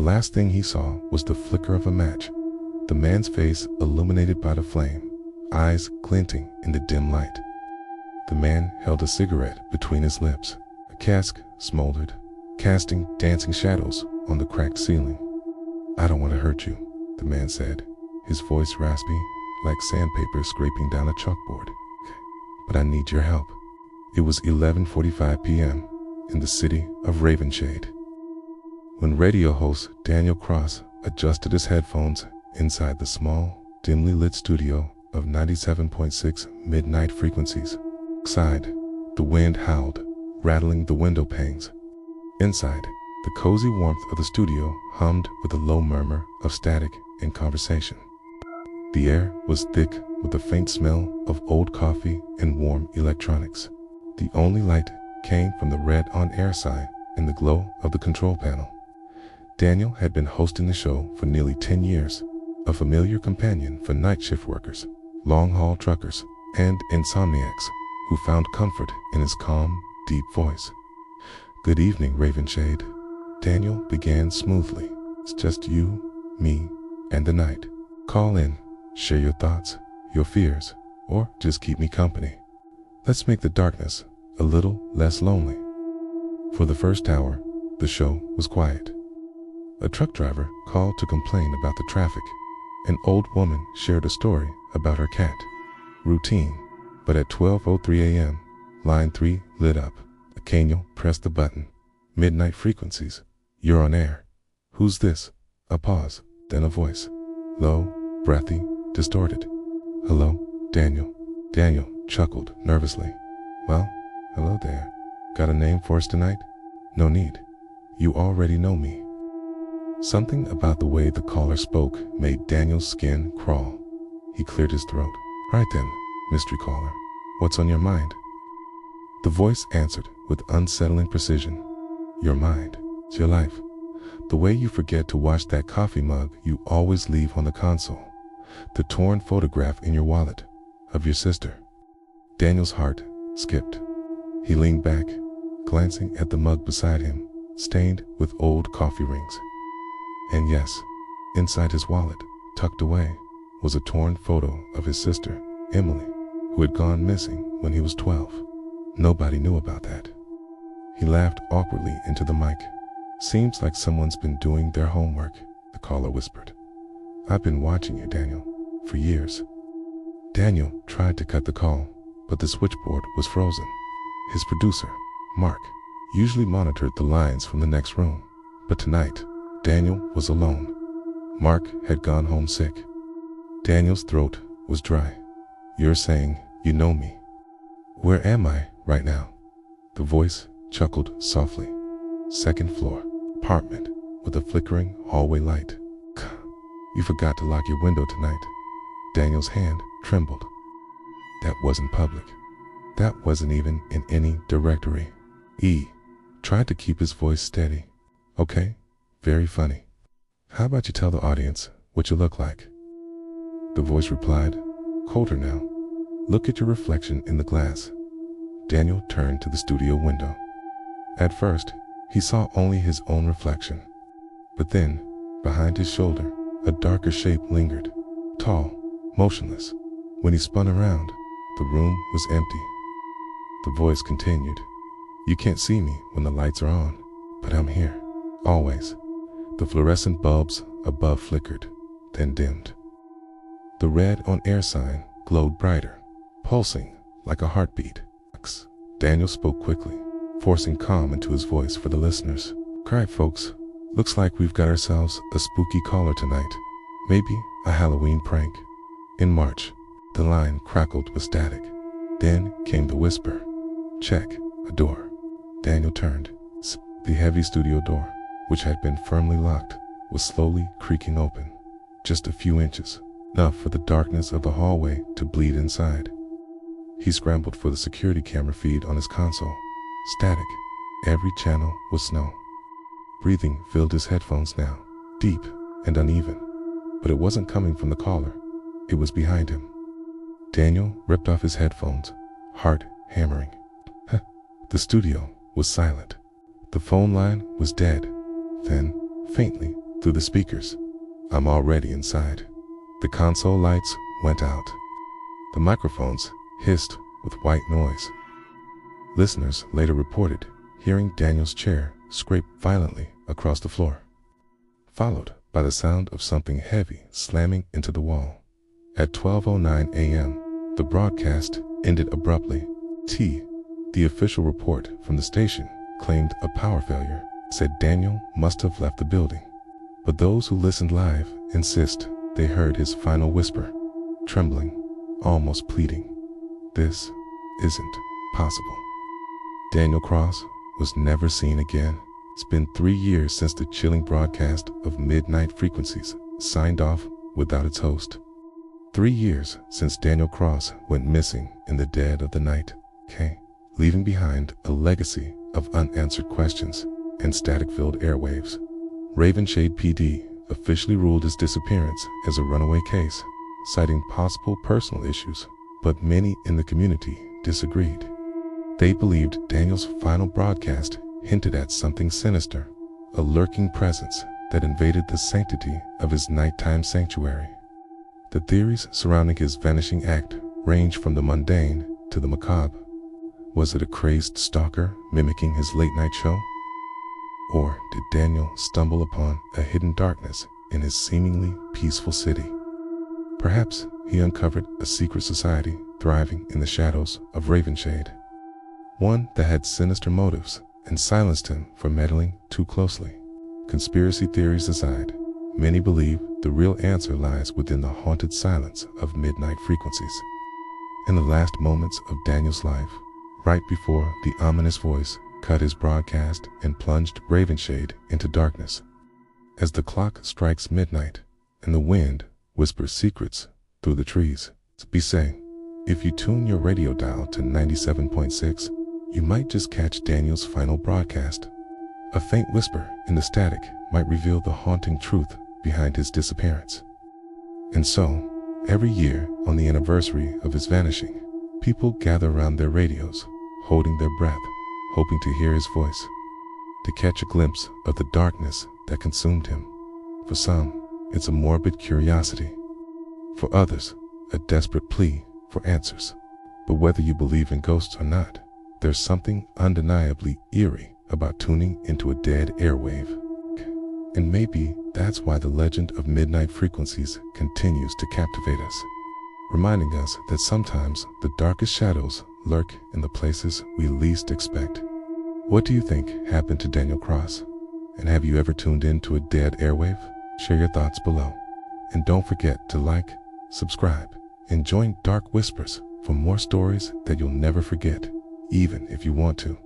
The last thing he saw was the flicker of a match, the man's face illuminated by the flame, eyes glinting in the dim light. The man held a cigarette between his lips. A cask smoldered, casting dancing shadows on the cracked ceiling. "I don't want to hurt you," the man said, his voice raspy, like sandpaper scraping down a chalkboard. "But I need your help." It was 11:45 p.m. in the city of Ravenshade, when radio host Daniel Cross adjusted his headphones inside the small, dimly lit studio of 97.6 midnight frequencies. Outside, the wind howled, rattling the window panes. Inside, the cozy warmth of the studio hummed with a low murmur of static and conversation. The air was thick with the faint smell of old coffee and warm electronics. The only light came from the red on-air sign and the glow of the control panel. Daniel had been hosting the show for nearly 10 years, a familiar companion for night shift workers, long-haul truckers, and insomniacs who found comfort in his calm, deep voice. "Good evening, Ravenshade," Daniel began smoothly. "It's just you, me, and the night. Call in, share your thoughts, your fears, or just keep me company. Let's make the darkness a little less lonely." For the first hour, the show was quiet. A truck driver called to complain about the traffic. An old woman shared a story about her cat. Routine, but at 12:03 a.m., line 3 lit up. Daniel pressed the button. "Midnight frequencies. You're on air." "Who's this?" A pause, then a voice. Low, breathy, distorted. "Hello, Daniel." Daniel chuckled nervously. "Well, hello there. Got a name for us tonight?" "No need. You already know me." Something about the way the caller spoke made Daniel's skin crawl. He cleared his throat. "Right then, mystery caller. What's on your mind?" The voice answered with unsettling precision. "Your mind. It's your life. The way you forget to wash that coffee mug you always leave on the console. The torn photograph in your wallet of your sister." Daniel's heart skipped. He leaned back, glancing at the mug beside him, stained with old coffee rings. And yes, inside his wallet, tucked away, was a torn photo of his sister, Emily, who had gone missing when he was 12. Nobody knew about that. He laughed awkwardly into the mic. "Seems like someone's been doing their homework," the caller whispered. "I've been watching you, Daniel, for years." Daniel tried to cut the call, but the switchboard was frozen. His producer, Mark, usually monitored the lines from the next room, but tonight, Daniel was alone. Mark had gone home sick. Daniel's throat was dry. "You're saying you know me." "Where am I right now?" The voice chuckled softly. "Second floor, apartment with a flickering hallway light." "You forgot to lock your window tonight." Daniel's hand trembled. "That wasn't public. That wasn't even in any directory." He tried to keep his voice steady. "Okay, very funny. How about you tell the audience what you look like?" The voice replied, colder now. "Look at your reflection in the glass." Daniel turned to the studio window. At first, he saw only his own reflection. But then, behind his shoulder, a darker shape lingered, tall, motionless. When he spun around, the room was empty. The voice continued, "You can't see me when the lights are on, but I'm here, always." The fluorescent bulbs above flickered, then dimmed. The red on-air sign glowed brighter, pulsing like a heartbeat. Daniel spoke quickly, forcing calm into his voice for the listeners. "Right, folks, looks like we've got ourselves a spooky caller tonight. Maybe a Halloween prank." In March, the line crackled with static. Then came the whisper, "Check, a door." Daniel turned. The heavy studio door, which had been firmly locked, was slowly creaking open, just a few inches, enough for the darkness of the hallway to bleed inside. He scrambled for the security camera feed on his console. Static. Every channel was snow. Breathing filled his headphones now, deep and uneven. But it wasn't coming from the caller. It was behind him. Daniel ripped off his headphones, heart hammering. The studio was silent. The phone line was dead. Then, faintly, through the speakers. I'm already inside. The console lights went out. The microphones hissed with white noise. Listeners later reported hearing Daniel's chair scrape violently across the floor, followed by the sound of something heavy slamming into the wall. At 12:09 a.m., the broadcast ended abruptly. The official report from the station claimed a power failure, said Daniel must have left the building. But those who listened live insist they heard his final whisper, trembling, almost pleading, "This isn't possible." Daniel Cross was never seen again. It's been 3 years since the chilling broadcast of Midnight Frequencies signed off without its host. 3 years since Daniel Cross went missing in the dead of the night, leaving behind a legacy of unanswered questions and static-filled airwaves. Ravenshade PD officially ruled his disappearance as a runaway case, citing possible personal issues, but many in the community disagreed. They believed Daniel's final broadcast hinted at something sinister, a lurking presence that invaded the sanctity of his nighttime sanctuary. The theories surrounding his vanishing act range from the mundane to the macabre. Was it a crazed stalker mimicking his late-night show? Or did Daniel stumble upon a hidden darkness in his seemingly peaceful city? Perhaps he uncovered a secret society thriving in the shadows of Ravenshade, one that had sinister motives and silenced him for meddling too closely. Conspiracy theories aside, many believe the real answer lies within the haunted silence of Midnight Frequencies. In the last moments of Daniel's life, right before the ominous voice cut his broadcast and plunged Ravenshade into darkness. As the clock strikes midnight and the wind whispers secrets through the trees, be saying, if you tune your radio dial to 97.6, you might just catch Daniel's final broadcast. A faint whisper in the static might reveal the haunting truth behind his disappearance. And so, every year on the anniversary of his vanishing, people gather around their radios, holding their breath, hoping to hear his voice, to catch a glimpse of the darkness that consumed him. For some, it's a morbid curiosity. For others, a desperate plea for answers. But whether you believe in ghosts or not, there's something undeniably eerie about tuning into a dead airwave. And maybe that's why the legend of Midnight Frequencies continues to captivate us, reminding us that sometimes the darkest shadows lurk in the places we least expect. What do you think happened to Daniel Cross? And have you ever tuned into a dead airwave? Share your thoughts below. And don't forget to like, subscribe, and join Dark Whispers for more stories that you'll never forget, even if you want to.